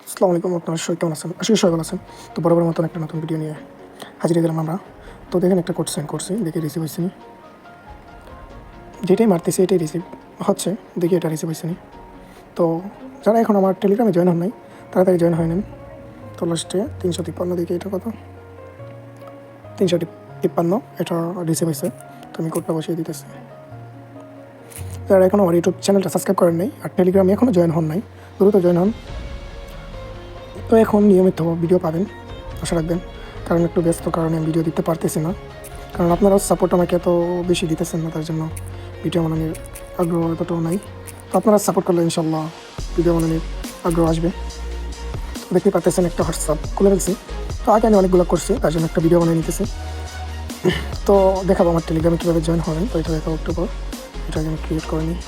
আসসালামু আলাইকুম, আপনারা সবাই কেমন আছেন? আশা করি সবাই ভালো আছেন। তো বরাবরের মতন একটা নতুন ভিডিও নিয়ে হাজির হয়ে গেলাম আমরা। তো দেখেন একটা কোড সেন্ড করছি, দেখি রিসিভ হয়েছে নি। যেটাই মারতেছি এটাই রিসিভ হচ্ছে, দেখি এটা রিসিভ হয়েছে নি। তো যারা এখন আমার টেলিগ্রামে জয়েন হন নাই তাড়াতাড়ি জয়েন হয়ে নেন। তো লাস্টে 353 দেখি এটা কত, 353 এটা রিসিভ হয়েছে। তো আমি কোডটা বসিয়ে দিতেছি। যারা এখন আমার ইউটিউব চ্যানেলটা সাবস্ক্রাইব করেন নাই আর টেলিগ্রামে এখনও জয়েন হন নাই, দ্রুত জয়েন হন। তো এখন নিয়মিত ভিডিও পাবেন, আশা রাখবেন। কারণ একটু ব্যস্ত কারণে ভিডিও দিতে পারতেছি না, কারণ আপনারাও সাপোর্ট আমাকে এত বেশি দিতেছেন না, তার জন্য ভিডিও বানানোর আগ্রহ এতটাও নাই। তো আপনারা সাপোর্ট করলে ইনশাল্লাহ ভিডিও বানানোর আগ্রহ আসবে। দেখতে পারতেছেন একটা হোয়াটসঅ্যাপ খুলে ফেলছি। তো আগে আমি অনেকগুলো করছি, তার জন্য একটা ভিডিও বানিয়ে নিতেছি। তো দেখাবো আমার টেলিগ্রামে কীভাবে জয়েন হবেন। তো এটা দেখাবো একটু পর, এটা আমি ক্রিয়েট করে নিই।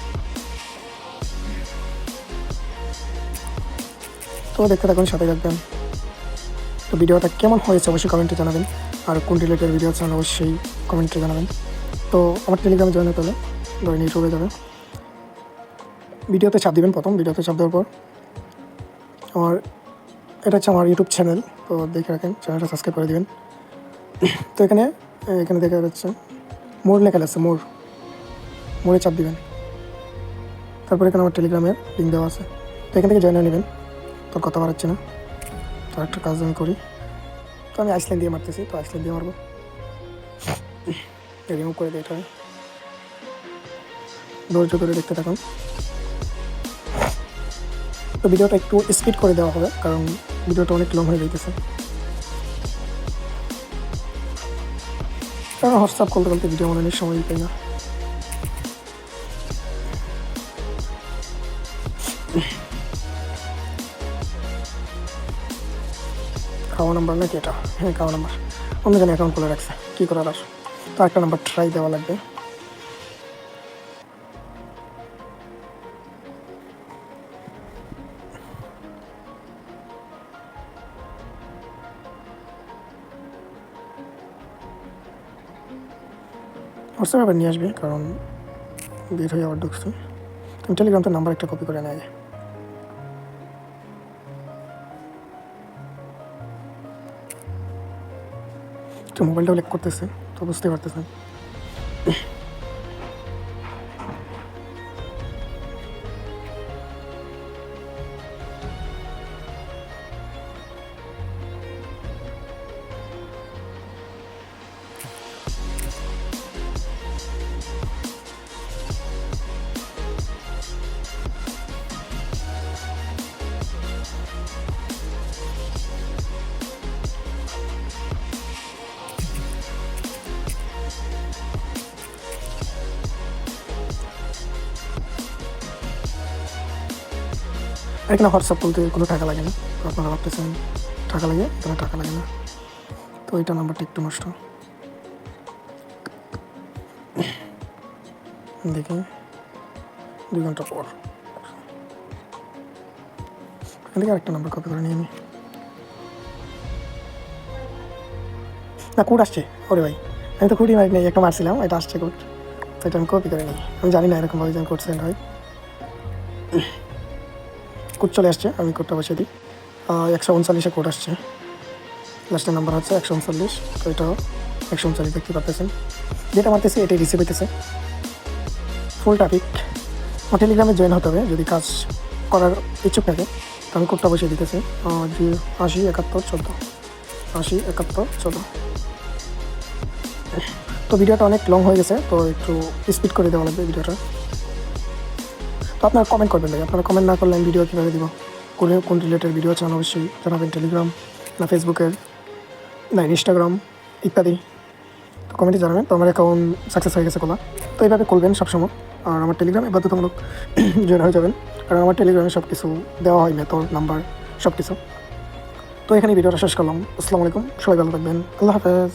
তো দেখতে থাকুন, সাথে থাকবেন। তো ভিডিওটা কেমন হয়েছে অবশ্যই কমেন্টে জানাবেন, আর কোন রিলেটেড ভিডিও চান অবশ্যই কমেন্টে জানাবেন। তো আমার টেলিগ্রামে জয়েন হতে হলে ধরেন ইউটিউবে যাবে, ভিডিওতে চাপ দিবেন। প্রথম ভিডিওতে চাপ দেওয়ার পর আমার এটা হচ্ছে আমার ইউটিউব চ্যানেল, তো দেখে রাখেন, চ্যানেলটা সাবস্ক্রাইব করে দেবেন। তো এখানে এখানে দেখা যাচ্ছে মোর লেখা আছে, মোড়ে চাপ দিবেন। তারপর এখানে আমার টেলিগ্রামের লিঙ্ক দেওয়া আছে, তো এখান থেকে জয়েন হয়ে নেবেন। তোর কথা বাড়াচ্ছে না, তো একটা কাজ আমি করি। তো আমি আইসল্যান্ড দিয়ে মারতেছি, তো আইসল্যান্ড দিয়ে মারবো। রিমুভ করে দিই এটা, ধৈর্য ধরে দেখতে থাকুন। তো ভিডিওটা একটু স্পিড করে দেওয়া হবে, কারণ ভিডিওটা অনেক লং হয়ে যাইতেছে। কারণ হোয়াটসঅ্যাপ করতে করতে ভিডিও বানানোর সময় পাই না। খাওয়া নাম্বার নাকি এটা? হ্যাঁ, খাওয়া নাম্বার। অন্য জন্য অ্যাকাউন্ট খুলে রাখছে, কী করার আর। তো একটা নাম্বার ট্রাই দেওয়া লাগবে। হোয়াটসঅ্যাপ আবার নিয়ে আসবে, কারণ বের হয়ে আবার ঢুকছে। আমি টেলিগ্রাম তো নাম্বার একটা কপি করে নেয়। তো মোবাইলটাও লেক করতেছে, তো বুঝতে পারতেছেন। এখানে হোয়াটসঅ্যাপ বলতে কোনো টাকা লাগে না, তো আপনারা ভাবতেছেন টাকা লাগে, এখানে টাকা লাগে না। তো এইটা নাম্বারটা একটু নষ্ট, দেখি 2 ঘন্টা পর। এখান থেকে আরেকটা নাম্বার কপি করে নিয়ে আমি, না কোড আসছে। ওরে ভাই, আমি তো কোডই মারি নাই, একটা মারছিলাম, এটা আসছে কোড। তো এটা আমি কপি করে নিই। আমি জানি না এরকমভাবে যেন কোড সেন্ড হয়। কোড চলে আসছে, আমি কোডটা বসিয়ে দিই। 139 কোড আসছে, লাস্টের নাম্বার হচ্ছে 139। তো এটাও 139 দেখতে পারতেছেন। যেটা মারতেছি এটাই রিসিভ হইতেছে। ফুল টপিক। আমার টেলিগ্রামে জয়েন হতে হবে যদি কাজ করার ইচ্ছুক থাকে। তো আমি কোডটা বসিয়ে দিতেছি, 807114, 807114। তো ভিডিওটা অনেক লং হয়ে গেছে, তো একটু স্পিড করে দেওয়া লাগবে ভিডিওটা। তো আপনারা কমেন্ট করবেন ভাই, আপনারা কমেন্ট না করলে আমি ভিডিও কীভাবে দিব? কোন রিলেটেড ভিডিও চান অবশ্যই জানাবেন। টেলিগ্রাম না ফেসবুকের না ইনস্টাগ্রাম ইত্যাদি, তো কমেন্টে জানাবেন। তো আমার অ্যাকাউন্ট সাকসেস হয়ে গেছে খোলা। তো এইভাবে করবেন সবসময়। আর আমার টেলিগ্রামে বাধ্যতামূলক জয়েন হয়ে যাবেন, কারণ আমার টেলিগ্রামে সব কিছু দেওয়া হয়, মেথড নাম্বার সব কিছু। তো এখানে ভিডিওটা শেষ করলাম। আসসালামু আলাইকুম, সবাই ভালো থাকবেন, আল্লাহ হাফেজ।